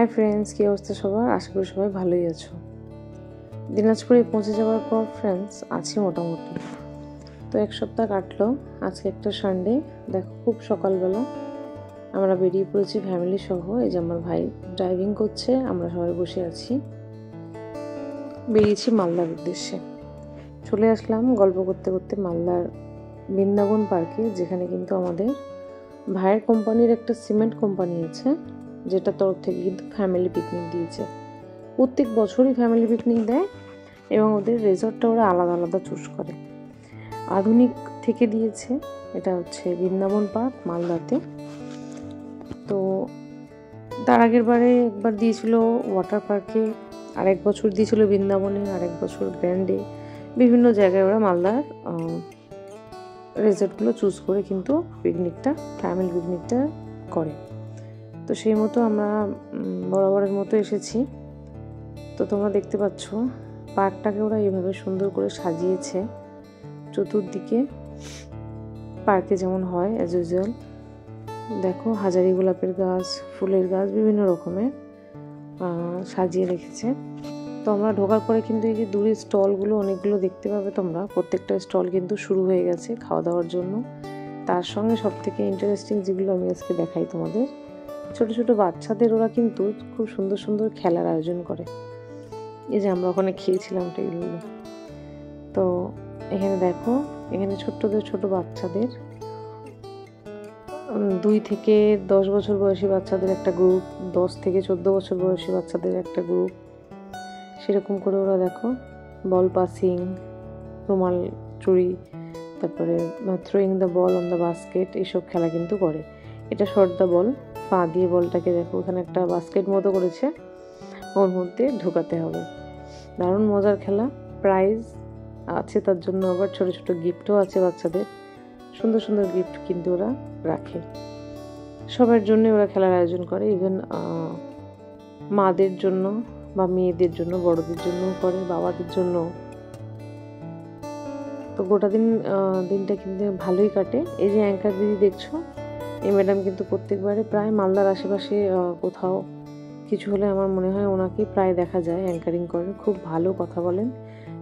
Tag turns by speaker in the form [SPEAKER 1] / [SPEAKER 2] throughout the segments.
[SPEAKER 1] Hi friends, কী অবস্থা সবার? আশা করি সবাই ভালোই আছো। দিনাজপুরে পৌঁছে যাওয়ার পর ফ্রেন্ডস আছি মোটামুটি। তো এক সপ্তাহ কাটলো। আজকে একটা সানডে। দেখো খুব সকালবেলা আমরা বেরিয়ে পড়েছি ফ্যামিলি সহ। এই যে আমার ভাই ড্রাইভিং করছে, আমরা সবাই বসে আছি। বেরিয়েছি মালদার উদ্দেশ্যে। চলে আসলাম গল্প করতে করতে মালদার বৃন্দাবন পার্কে, যেখানে কিন্তু আমাদের ভাইয়ের কোম্পানির একটা সিমেন্ট কোম্পানি আছে, যেটার তরফ থেকে কিন্তু ফ্যামিলি পিকনিক দিয়েছে। প্রত্যেক বছরই ফ্যামিলি পিকনিক দেয় এবং ওদের রিসর্টটা ওরা আলাদা আলাদা চুজ করে। আধুনিক থেকে দিয়েছে, এটা হচ্ছে বৃন্দাবন পার্ক মালদাতে। তো তার আগের বারে একবার দিয়েছিল ওয়াটার পার্কে, আরেক বছর দিয়েছিল বৃন্দাবনে, আরেক বছর গ্র্যান্ডে। বিভিন্ন জায়গায় ওরা মালদার রিসর্টগুলো চুজ করে কিন্তু পিকনিকটা, ফ্যামিলি পিকনিকটা করে। তো সেই মতো আমরা বরাবরের মতো এসেছি। তো তোমরা দেখতে পাচ্ছ পার্কটাকে ওরা এইভাবে সুন্দর করে সাজিয়েছে। চতুর্দিকে পার্কে যেমন হয় অ্যাজ ইউজুয়াল, দেখো হাজারি গোলাপের গাছ, ফুলের গাছ, বিভিন্ন রকমের সাজিয়ে রেখেছে। তো আমরা ঢোকার পরে কিন্তু এই যে দূরে স্টলগুলো অনেকগুলো দেখতে পাবে তোমরা। প্রত্যেকটা স্টল কিন্তু শুরু হয়ে গেছে খাওয়া দাওয়ার জন্য। তার সঙ্গে সব থেকে ইন্টারেস্টিং যেগুলো আমি আজকে দেখাই তোমাদের, ছোট ছোট বাচ্চাদের ওরা কিন্তু খুব সুন্দর সুন্দর খেলার আয়োজন করে। এই যে আমরা ওখানে খেয়েছিলাম টেবিলগুলো। তো এখানে দেখো, এখানে ছোট বাচ্চাদের 2 থেকে 10 বছর বয়সী বাচ্চাদের একটা গ্রুপ, 10 থেকে 14 বছর বয়সী বাচ্চাদের একটা গ্রুপ, সেরকম করে ওরা দেখো বল পাসিং, রুমাল চুরি, তারপরে throwing the ball on the basket, এইসব খেলা কিন্তু করে। এটা শর্ট দ্য বল, পা দিয়ে বলটাকে দেখো এখানে একটা বাস্কেট মতো করেছে, ওর মধ্যে ঢোকাতে হবে। দারুণ মজার খেলা। প্রাইজ আছে তার জন্য, আবার ছোট ছোট গিফটও আছে বাচ্চাদের। সুন্দর সুন্দর গিফট কিন্তু ওরা রাখে। সবার জন্য ওরা খেলার আয়োজন করে, ইভেন মাদের জন্য বা মেয়েদের জন্য, বড়দের জন্য করে, বাবাদের জন্য। তো গোটা দিনটা কিন্তু ভালোই কাটে। এই যে অ্যাঙ্কার দিদি দেখছো, এই ম্যাডাম কিন্তু প্রত্যেকবারে প্রায় মালদার আশেপাশে কোথাও কিছু হলে আমার মনে হয় ওনাকে প্রায় দেখা যায় অ্যাঙ্কারিং করেন। খুব ভালো কথা বলেন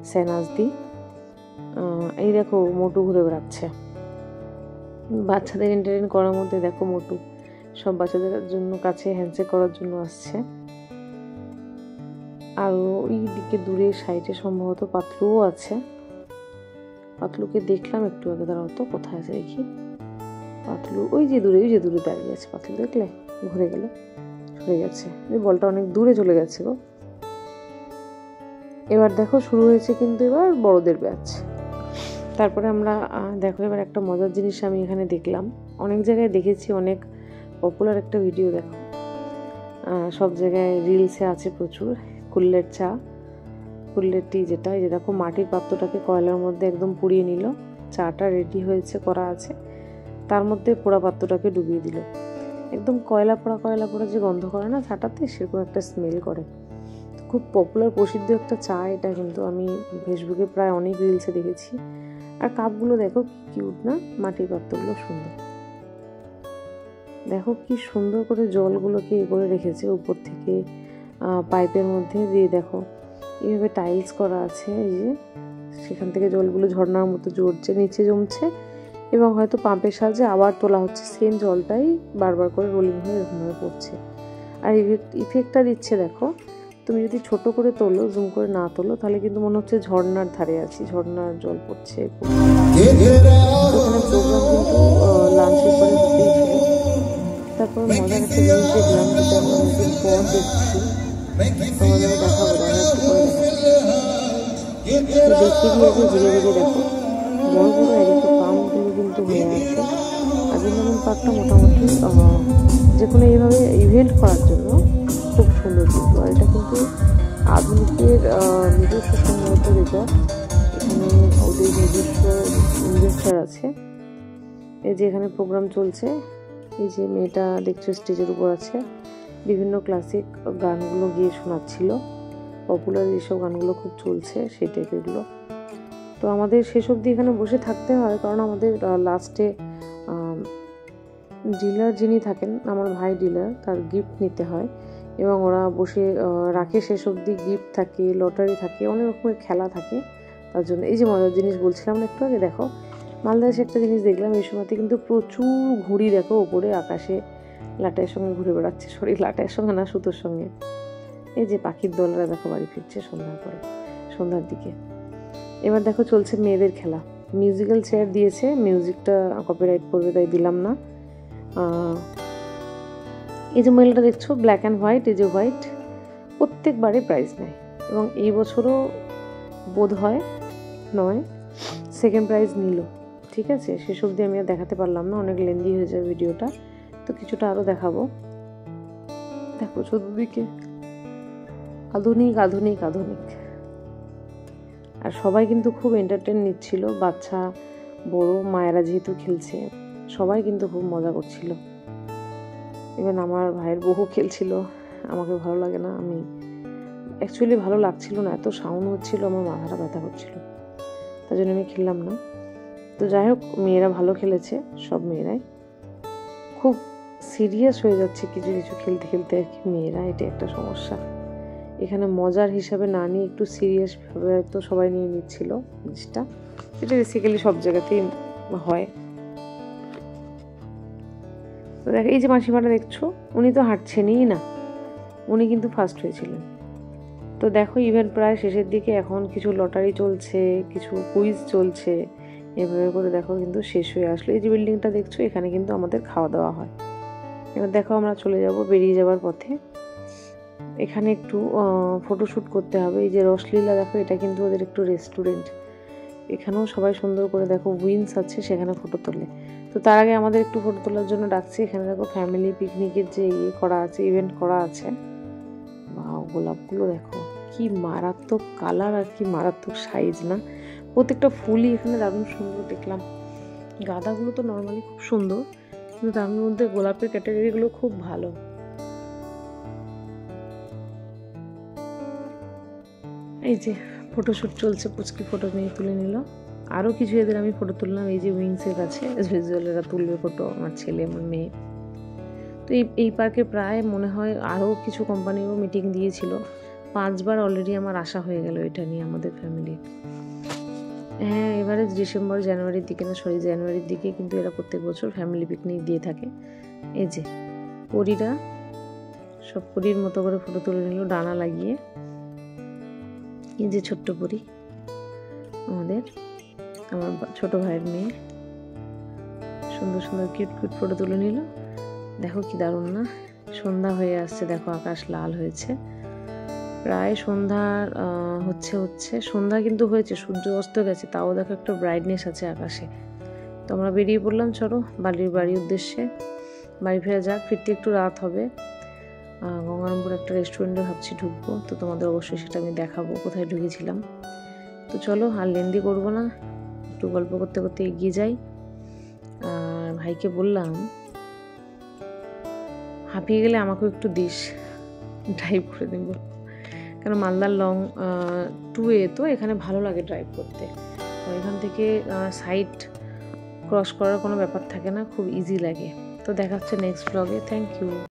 [SPEAKER 1] সেনাজ দি। এই দেখো মোটু ঘুরে বেড়াচ্ছে বাচ্চাদের এন্টারটেইন করার মধ্যে। দেখো মোটু সব বাচ্চাদের জন্য কাছে হ্যান্ডশেক করার জন্য আসছে। আর ওই দিকে দূরে সাইডে সম্ভবত পাতলুও আছে। পাতলুকে দেখলাম একটু আগে, দাঁড়াও তো কোথায় আছে দেখি। পাতলু ওই যে দূরে দাঁড়িয়ে আছে। পাতলু দেখলে ঘুরে গেল, সরে গেছে। এই বলটা অনেক দূরে চলে গেছে গো। এবার দেখো শুরু হয়েছে কিন্তু এবার বড়দের ব্যাচ। তারপরে আমরা দেখো এবার একটা মজার জিনিস আমি এখানে দেখলাম, অনেক জায়গায় দেখেছি, অনেক পপুলার একটা ভিডিও। দেখো সব জায়গায় রিলসে আছে প্রচুর, কুল্লের চা, কুল্লের টি, যেটা এই যে দেখো মাটির পাত্রটাকে কয়লার মধ্যে একদম পুড়িয়ে নিল, চাটা রেডি হয়েছে, করা আছে, তার মধ্যে পোড়া পাত্রটাকে ডুবিয়ে দিল। একদম কয়লা পোড়া যে গন্ধ করে না চাটাতে, সেরকম একটা স্মেল করে। খুব পপুলার প্রসিদ্ধ একটা চা এটা, কিন্তু আমি ফেসবুকে প্রায় অনেক রিলসে দেখেছি। আর কাপগুলো দেখো কি কিউট না, মাটির পাত্রগুলো সুন্দর। দেখো কি সুন্দর করে জলগুলোকে করে রেখেছে উপর থেকে পাইপের মধ্যে দিয়ে। দেখো এইভাবে টাইলস করা আছে, এই যে সেখান থেকে জলগুলো ঝর্ণার মতো জড়ছে, নিচে জমছে এবং হয়তো পাম্পের সাহায্যে আবার তোলা হচ্ছে। সেম জলটাই বারবার করে রোলিং হয়ে এরকমভাবে পড়ছে। আর ইফেক্টটা দিচ্ছে দেখো, তুমি যদি ছোট করে তোলো, জুম করে না তোলো, তাহলে কিন্তু মনে হচ্ছে ঝর্ণার ধারে আছি, ঝর্ণার জল পড়ছে। ওখানে প্রোগ্রাম কিন্তু লাঞ্চের পরে হতেই ছিল। তারপর মজার একটা জিনিস দেখলাম, যেটা আমি অনেকদিন পর দেখছি, তোমাদের দেখাবো, একটু করে দেখিয়ে দিয়ে আগে ঘুরে দেখো বড় বড় এদিকে পাম্পগুলো কিন্তু হয়ে আছে। আর বৃন্দাবন পার্কটা মোটামুটি যে কোনো এইভাবে ইভেন্ট করার জন্য খুব সুন্দর কিন্তু। আর এটা কিন্তু আধুনিকের নিজস্ব সম্ভবত রিসর্ট। এখানে ওদের নিজস্ব ইনভেস্টার আছে। এই যে এখানে প্রোগ্রাম চলছে, এই যে মেয়েটা দেখছো স্টেজের উপর আছে, বিভিন্ন ক্লাসিক গানগুলো গিয়ে শোনাচ্ছিল। পপুলার যেসব গানগুলো খুব চলছে সেই টাইপেরগুলো। তো আমাদের শেষ অবধি এখানে বসে থাকতে হয়, কারণ আমাদের লাস্টে ডিলার যিনি থাকেন, আমার ভাই ডিলার, তার গিফট নিতে হয়। এবং ওরা বসে রাখে শেষ অবধি, গিফট থাকে, লটারি থাকে, অনেক রকমের খেলা থাকে। তার জন্য এই যে মজার জিনিস বলছিলাম একটু আগে, দেখো মালদা এসে একটা জিনিস দেখলাম, এই সময়তে কিন্তু প্রচুর ঘুড়ি দেখো ওপরে আকাশে লাটাইয়ের সঙ্গে ঘুরে বেড়াচ্ছে, লাটাইয়ের সঙ্গে না, সুতোর সঙ্গে। এই যে পাখির দলরা দেখো বাড়ি ফিরছে সন্ধ্যার দিকে। এবার দেখো চলছে মেয়েদের খেলা, মিউজিক্যাল চেয়ার দিয়েছে, মিউজিকটা কপিরাইট পড়বে তাই দিলাম না। এই যে মহিলাটা দেখছো ব্ল্যাক অ্যান্ড হোয়াইট, এই যে হোয়াইট, প্রত্যেকবারে প্রাইজ নেয় এবং এই বছরও বোধ হয় সেকেন্ড প্রাইজ নিল। ঠিক আছে, শেষ অবধি আমি আর দেখাতে পারলাম না, অনেক লেন্দি হয়ে যাবে ভিডিওটা, তো কিছুটা আরও দেখাবো। দেখো চতুর্দিকে আধুনিক আধুনিক আধুনিক, আর সবাই কিন্তু খুব এন্টারটেন নিচ্ছিল, বাচ্চা বড় মায়েরা যেহেতু খেলছে, সবাই কিন্তু খুব মজা করছিল। ইভেন আমার ভাইয়ের বউ খেলছিল, আমাকে ভালো লাগে না, আমি অ্যাকচুয়ালি ভালো লাগছিল না, এত সাউন্ড হচ্ছিল, আমার মাথাটা ব্যথা করছিল, তার জন্য আমি খেললাম না। তো যাই হোক, মেয়েরা ভালো খেলেছে, সব মেয়েরাই খুব সিরিয়াস হয়ে যাচ্ছে কিছু কিছু খেলতে খেলতে আর কি মেয়েরা, এটা একটা সমস্যা। এখানে মজার হিসাবে না নিয়ে একটু সিরিয়াসভাবে তো সবাই নিয়ে নিচ্ছিল জিনিসটা, এটা বেসিক্যালি সব জায়গাতেই হয়। তো দেখ এই যে মাসিমাটা দেখছো, উনি তো হাঁটছেনই না, উনি কিন্তু ফার্স্ট হয়েছিলেন। তো দেখো ইভেন্ট প্রায় শেষের দিকে, এখন কিছু লটারি চলছে, কিছু কুইজ চলছে, এভাবে করে দেখো কিন্তু শেষ হয়ে আসলো। এই যে বিল্ডিংটা দেখছো, এখানে কিন্তু আমাদের খাওয়া দাওয়া হয়। এবার দেখো আমরা চলে যাব, বেরিয়ে যাওয়ার পথে এখানে একটু ফটোশ্যুট করতে হবে। এই যে রসলীলা দেখো, এটা কিন্তু ওদের একটু রেস্টুরেন্ট, এখানেও সবাই সুন্দর করে দেখো উইন্স আছে, সেখানে ফটো তোলে। তো তার আগে আমাদের একটু ফটো তোলার জন্য ডাকছে। এখানে দেখো ফ্যামিলি পিকনিকের যে করা আছে, ইভেন্ট করা আছে। বাহ, গোলাপগুলো দেখো কি মারাত্মক কালার আর কি মারাত্মক সাইজ না, প্রত্যেকটা ফুলই এখানে দারুণ সুন্দর দেখলাম। গাঁদাগুলো তো নর্মালি খুব সুন্দর, কিন্তু তার মধ্যে গোলাপের ক্যাটাগরিগুলো খুব ভালো। এই যে ফটোশ্যুট চলছে, পুচকি ফটো নিয়ে তুলে নিল, আরও কিছু এদের আমি ফটো তুললাম। এই যে উইংসের কাছে ভিজুয়ালেরা তুলবে ফটো, আমার ছেলে আমার মেয়ে। তো এই পার্কে প্রায় মনে হয় আরও কিছু কোম্পানিও মিটিং দিয়েছিল, 5 বার অলরেডি আমার আসা হয়ে গেল এটা নিয়ে আমাদের ফ্যামিলি। হ্যাঁ, এবারে জানুয়ারির দিকে কিন্তু এরা প্রত্যেক বছর ফ্যামিলি পিকনিক দিয়ে থাকে। এই যে পরীরা সব পরীর মতো করে ফটো তুলে নিল ডানা লাগিয়ে। এই যে ছোট্ট পরী আমার ছোট ভাইয়ের মেয়ে, সুন্দর সুন্দর কিউট ফটো তুলে নিল। দেখো কি দারুণ না, সন্ধ্যা হয়ে আসছে, দেখো আকাশ লাল হয়েছে, প্রায় সন্ধ্যার হচ্ছে সন্ধ্যা কিন্তু হয়েছে, সূর্য অস্ত গেছে, তাও দেখো একটা ব্রাইটনেস আছে আকাশে। তো আমরা বেরিয়ে পড়লাম, চলো বাড়ির উদ্দেশ্যে, বাড়ি ফেরা যাক, ফিরতে একটু রাত হবে। গঙ্গারামপুর একটা রেস্টুরেন্টে ভাবছি ঢুকবো, তো তোমাদের অবশ্যই সেটা আমি দেখাবো কোথায় ঢুকেছিলাম। তো চলো আর লেন্দি করবো না, একটু গল্প করতে করতে এগিয়ে যাই। আর ভাইকে বললাম হাঁপিয়ে গেলে আমাকেও একটু দিস, ড্রাইভ করে দেব, কারণ মালদার লং টুয়ে তো এখানে ভালো লাগে ড্রাইভ করতে, এখান থেকে সাইড ক্রস করার কোনো ব্যাপার থাকে না, খুব ইজি লাগে। তো দেখা হচ্ছে নেক্সট ব্লগে, থ্যাংক ইউ।